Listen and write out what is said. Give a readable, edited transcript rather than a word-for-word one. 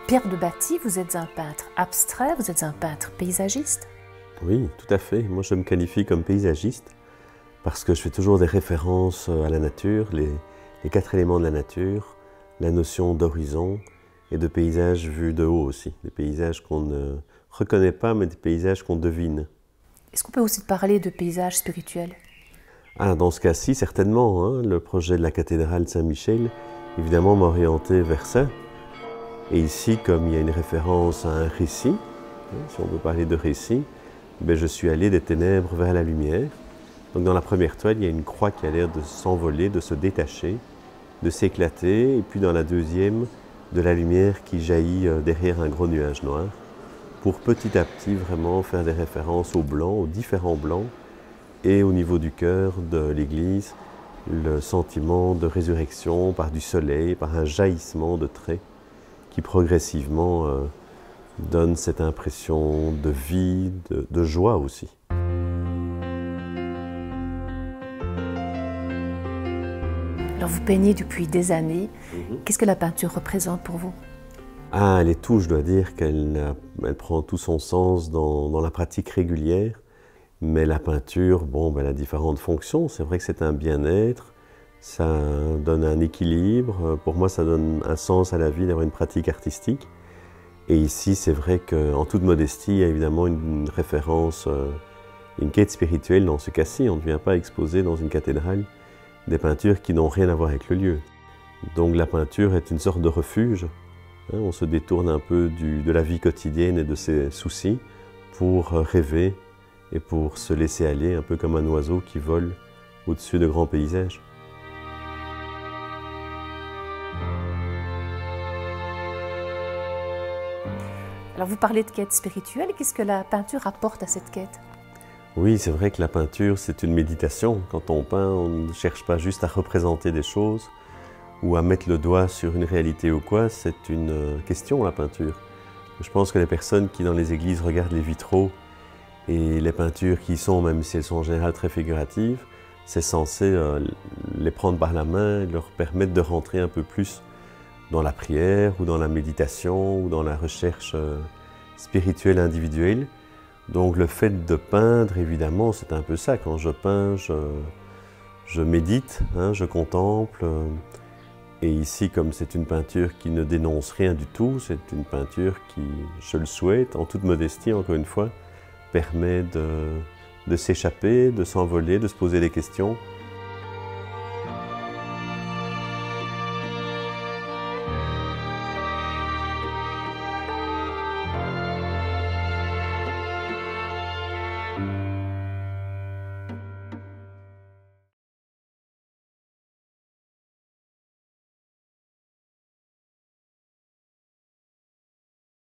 Pierre de Bâty, vous êtes un peintre abstrait, vous êtes un peintre paysagiste. Oui, tout à fait. Moi, je me qualifie comme paysagiste parce que je fais toujours des références à la nature, les quatre éléments de la nature, la notion d'horizon et de paysage vu de haut aussi. Des paysages qu'on ne reconnaît pas, mais des paysages qu'on devine. Est-ce qu'on peut aussi parler de paysage spirituel? Ah, dans ce cas-ci, certainement. Hein, le projet de la cathédrale Saint-Michel, évidemment, m'a orienté vers ça. Et ici, comme il y a une référence à un récit, si on veut parler de récit, ben je suis allé des ténèbres vers la lumière. Donc dans la première toile, il y a une croix qui a l'air de s'envoler, de se détacher, de s'éclater. Et puis dans la deuxième, de la lumière qui jaillit derrière un gros nuage noir, pour petit à petit vraiment faire des références au blanc, aux différents blancs, et au niveau du cœur de l'Église, le sentiment de résurrection par du soleil, par un jaillissement de traits, qui progressivement donne cette impression de vie, de joie aussi. Alors vous peignez depuis des années. Qu'est-ce que la peinture représente pour vous? Ah, elle est tout, je dois dire qu'elle prend tout son sens dans la pratique régulière. Mais la peinture, bon, ben, elle a différentes fonctions. C'est vrai que c'est un bien-être, ça donne un équilibre. Pour moi, ça donne un sens à la vie d'avoir une pratique artistique. Et ici, c'est vrai qu'en toute modestie, il y a évidemment une référence, une quête spirituelle dans ce cas-ci. On ne vient pas exposer dans une cathédrale des peintures qui n'ont rien à voir avec le lieu. Donc la peinture est une sorte de refuge. Hein, on se détourne un peu de la vie quotidienne et de ses soucis pour rêver et pour se laisser aller, un peu comme un oiseau qui vole au-dessus de grands paysages. Alors vous parlez de quête spirituelle, qu'est-ce que la peinture apporte à cette quête? Oui, c'est vrai que la peinture, c'est une méditation. Quand on peint, on ne cherche pas juste à représenter des choses ou à mettre le doigt sur une réalité ou quoi, c'est une question, la peinture. Je pense que les personnes qui, dans les églises, regardent les vitraux et les peintures qui y sont, même si elles sont en général très figuratives, c'est censé les prendre par la main et leur permettre de rentrer un peu plus dans la prière ou dans la méditation ou dans la recherche spirituelle individuelle. Donc le fait de peindre, évidemment, c'est un peu ça. Quand je peins, je médite, hein, je contemple. Et ici, comme c'est une peinture qui ne dénonce rien du tout, c'est une peinture qui, je le souhaite, en toute modestie, encore une fois, permet de s'échapper, de s'envoler, de se poser des questions